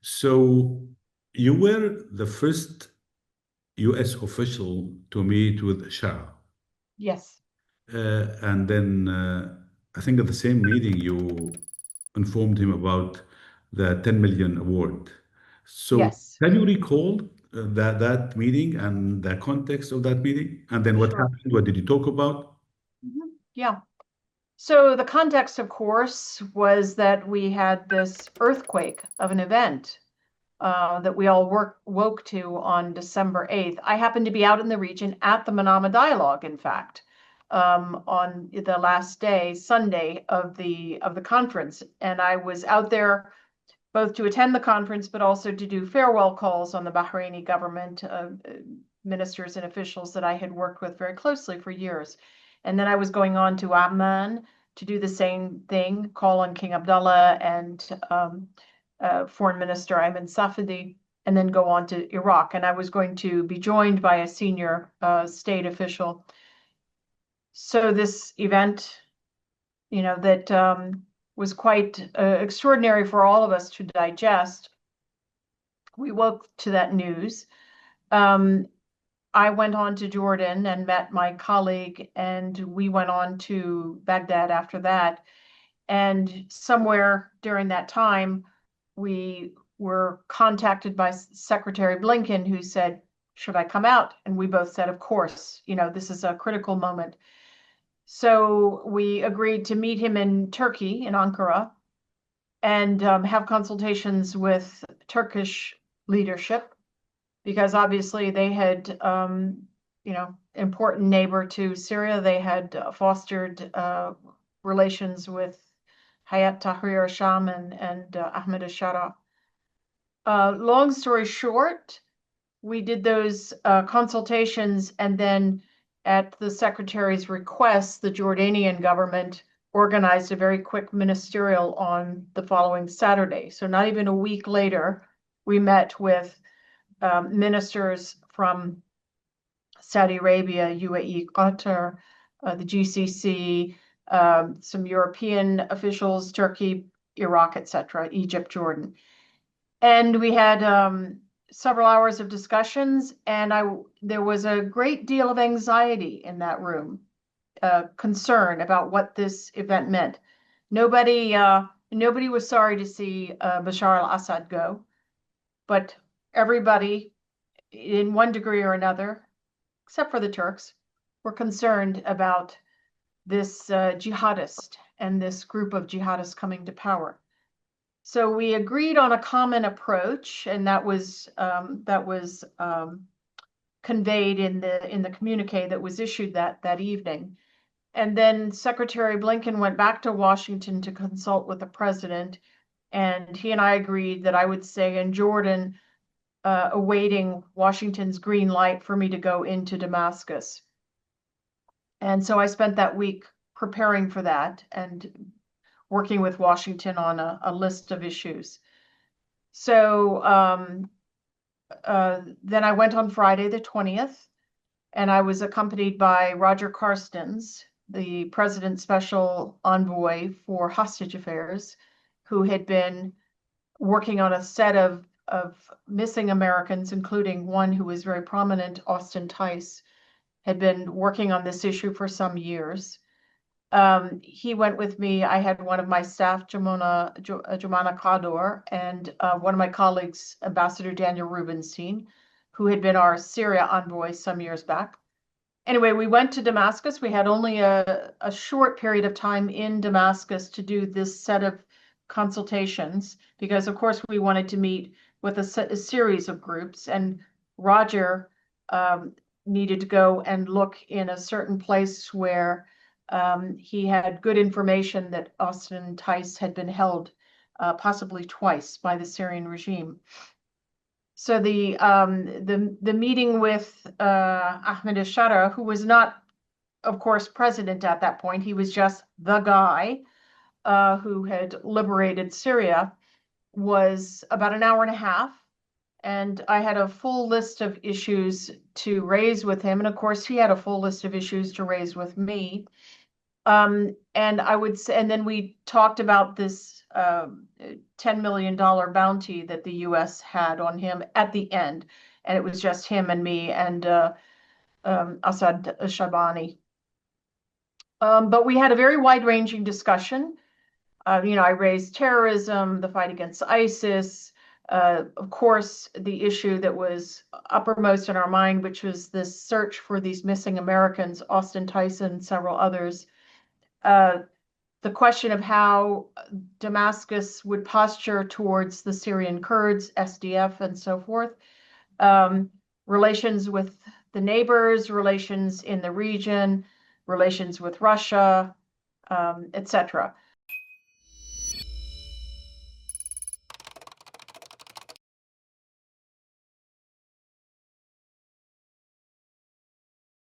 So you were the first U.S. official to meet with Shah. Yes. And then I think at the same meeting, you informed him about the 10 million award. So Yes. can you recall that meeting and the context of that meeting? And then what Sure. happened? What did you talk about? Yeah. So the context, of course, was that we had this earthquake of an event that we all woke to on December 8th. I happened to be out in the region at the Manama Dialogue, in fact, on the last day, Sunday of the conference, and I was out there both to attend the conference, but also to do farewell calls on the Bahraini government, ministers and officials that I had worked with very closely for years. And then I was going on to Amman to do the same thing, call on King Abdullah and Foreign Minister Ayman Safadi, and then go on to Iraq. And I was going to be joined by a senior state official. So this event, that was quite extraordinary for all of us to digest. We woke to that news. I went on to Jordan and met my colleague, and we went on to Baghdad after that. And somewhere during that time, we were contacted by Secretary Blinken, who said, "Should I come out?" And we both said, "Of course, this is a critical moment." So we agreed to meet him in Turkey, in Ankara, and have consultations with Turkish leadership, because obviously they had, important neighbor to Syria. They had fostered relations with Hayat Tahrir al-Sham and Ahmed al-Shara. Long story short, we did those consultations, and then at the secretary's request, the Jordanian government organized a very quick ministerial on the following Saturday. So not even a week later, we met with ministers from Saudi Arabia, UAE, Qatar, the GCC, some European officials, Turkey, Iraq, etc., Egypt, Jordan. And we had several hours of discussions, and there was a great deal of anxiety in that room, concern about what this event meant. Nobody was sorry to see Bashar al-Assad go, but everybody, in one degree or another, except for the Turks, were concerned about this jihadist and this group of jihadists coming to power. So we agreed on a common approach, and that was conveyed in the communique that was issued that evening. And then Secretary Blinken went back to Washington to consult with the president, and he and I agreed that I would stay in Jordan, awaiting Washington's green light for me to go into Damascus. And so I spent that week preparing for that and working with Washington on a list of issues. So then I went on Friday the 20th, and I was accompanied by Roger Carstens, the president's special envoy for hostage affairs, who had been working on a set of missing Americans, including one who was very prominent, Austin Tice, had been working on this issue for some years. He went with me. I had one of my staff, Jumana Kador, and one of my colleagues, Ambassador Daniel Rubenstein, who had been our Syria envoy some years back. Anyway, we went to Damascus. We had only a short period of time in Damascus to do this set of consultations, because of course we wanted to meet with a series of groups, and Roger needed to go and look in a certain place where he had good information that Austin Tice had been held possibly twice by the Syrian regime. So the meeting with Ahmed al-Shara, who was not, of course, president at that point, he was just the guy who had liberated Syria, was about an hour and a half. And I had a full list of issues to raise with him. And of course, he had a full list of issues to raise with me. And I would say, and then we talked about this $10 million bounty that the U.S. had on him at the end. And it was just him and me and Asad Shabani. But we had a very wide-ranging discussion. I raised terrorism, the fight against ISIS, of course, the issue that was uppermost in our mind, which was this search for these missing Americans, Austin Tyson, several others. The question of how Damascus would posture towards the Syrian Kurds, SDF, and so forth. Relations with the neighbors, relations in the region, relations with Russia, etc.